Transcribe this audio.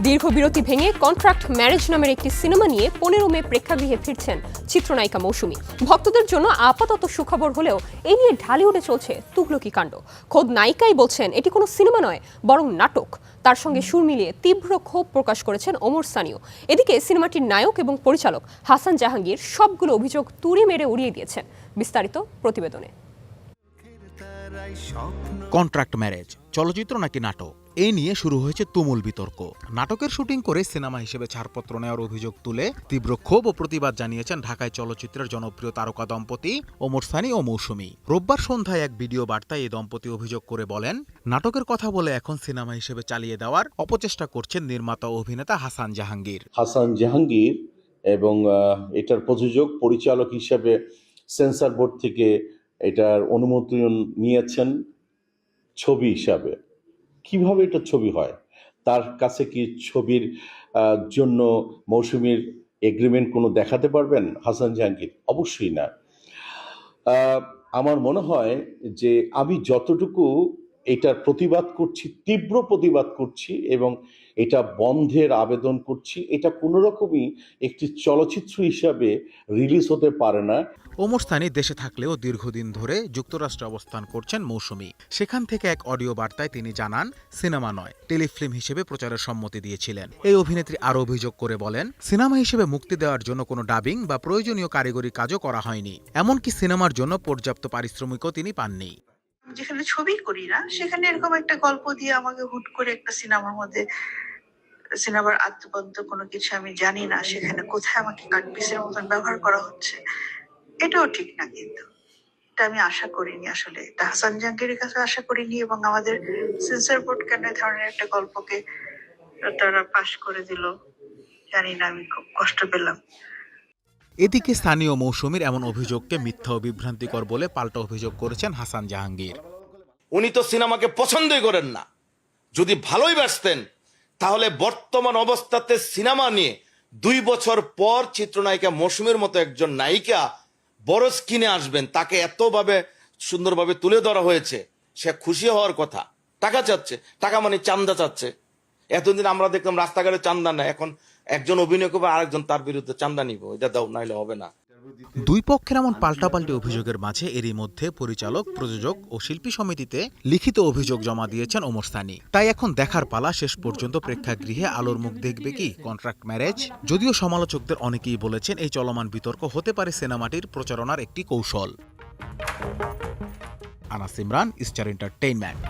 দীর্ঘ বিরতি ভেঙে কন্ট্রাক্ট ম্যারেজ নামের একটি সিনেমা নিয়ে 15 মে প্রেক্ষাগৃহে ফিরছেন চিত্রনায়িকা মৌসুমী। ভক্তদের জন্য আপাতত সুখবর হলেও এই নিয়ে ঢালিউডে চলছে তুগলকি কাণ্ড। খোদ নায়িকাই বলছেন এটি কোনো সিনেমা নয়, বরং নাটক। তার সঙ্গে সুর মিলিয়ে তীব্র ক্ষোভ প্রকাশ করেছেন ওমর সানিও। এদিকে সিনেমাটির নায়ক এবং পরিচালক হাসান জাহাঙ্গীর সবগুলো অভিযোগ তুড়ি মেরে উড়িয়ে দিয়েছেন। বিস্তারিত প্রতিবেদনে। কন্ট্রাক্ট ম্যারেজ চলচ্চিত্র নাকি নাটক, এই নিয়ে শুরু হয়েছে তুমুল বিতর্ক। নাটকের শুটিং করে সিনেমা হিসেবে ছাড়পত্র নেওয়ার অভিযোগ তুলে তীব্র ক্ষোভ ও প্রতিবাদ জানিয়েছেন ঢাকায় চলচ্চিত্রের জনপ্রিয় তারকা দম্পতি ওমর সানি ও মৌসুমী। রোববার সন্ধ্যায় এক ভিডিও বার্তায় এই দম্পতি অভিযোগ করে বলেন, নাটকের কথা বলে এখন সিনেমা হিসেবে চালিয়ে দেওয়ার অপচেষ্টা করছেন নির্মাতা ও অভিনেতা হাসান জাহাঙ্গীর। হাসান জাহাঙ্গীর এবং এটার প্রযোজক পরিচালক হিসেবে সেন্সর বোর্ড থেকে এটার অনুমোদন নিয়েছেন ছবি হিসাবে। কিভাবে এটা ছবি হয়? তার কাছে কি ছবির জন্য মৌসুমীর এগ্রিমেন্ট কোনো দেখাতে পারবেন হাসান জাহাঙ্গীর? অবশ্যই না। আমার মনে হয় যে আমি যতটুকু এটার প্রতিবাদ করছি, তীব্র প্রতিবাদ করছি এবং এটা বন্ধের আবেদন করছি, এটা কোনো রকমই একটি চলচ্চিত্র হিসাবে রিলিজ হতে পারে না। ওমর সানি দেশে থাকলেও দীর্ঘদিন ধরে যুক্তরাষ্ট্রে অবস্থান করছেন মৌসুমী। সেখান থেকে এক অডিও বার্তায় তিনি জানান, সিনেমা নয়, টেলিফিল্ম হিসেবে প্রচারের সম্মতি দিয়েছিলেন। এই অভিনেত্রী আরও অভিযোগ করে বলেন, সিনেমা হিসেবে মুক্তি দেওয়ার জন্য কোনো ডাবিং বা প্রয়োজনীয় কারিগরি কাজও করা হয়নি। এমনকি সিনেমার জন্য পর্যাপ্ত পারিশ্রমিকও তিনি পাননি। যেখানে ছবি করি না সেখানে এরকম একটা গল্প দিয়ে আমাকে হুট করে একটা সিনেমার মধ্যে, সিনেমার আদ্যপদ্য কোনো কিছু আমি জানি না, সেখানে কোথায় আমাকে কাটপিসের মতন ব্যবহার করা হচ্ছে, এটাও ঠিক না। কিন্তু এটা আমি আশা করিনি, আসলে এটা হাসান জাহাঙ্গীরের কাছে আশা করিনি। এবং আমাদের সেন্সর বোর্ড কেন এই ধরনের একটা গল্পকে তারা পাশ করে দিল জানি না, আমি খুব কষ্ট পেলাম। এদিকে স্থানীয় মৌসুমীর এমন অভিযোগকে মিথ্যা ও বিভ্রান্তিকর বলে পাল্টা অভিযোগ করেছেন হাসান জাহাঙ্গীর। উনি তো সিনেমাকে পছন্দই করেন না। যদি ভালোই বাসতেন তাহলে বর্তমান অবস্থাতে সিনেমা নিয়ে 2 বছর পর চিত্রনায়িকা মৌসুমীর মতো একজন নায়িকা বড় স্ক্রিনে আসবেন, তাকে এতভাবে সুন্দরভাবে তুলে ধরা হয়েছে, সে খুশি হওয়ার কথা। টাকা চাচ্ছে, টাকা মানে চান্দা চাচ্ছে। এতদিন আমরা দেখলাম রাস্তাঘাটে চান্দা না, এখন একজন অভিনয় করবে আরেকজন তার বিরুদ্ধে চান্দা নিব, এটা দাও, নাইলে হবে না। দুই পক্ষের এমন পাল্টাপাল্টি অভিযোগের মাঝে এরই মধ্যে পরিচালক, প্রযোজক ও শিল্পী সমিতিতে লিখিত অভিযোগ জমা দিয়েছেন ওমর সানি। তাই এখন দেখার পালা, শেষ পর্যন্ত প্রেক্ষাগৃহে আলোর মুখ দেখবে কি কন্ট্রাক্ট ম্যারেজ। যদিও সমালোচকদের অনেকেই বলেছেন এই চলমান বিতর্ক হতে পারে সিনেমাটির প্রচারণার একটি কৌশল। Anas Imran, star entertainment.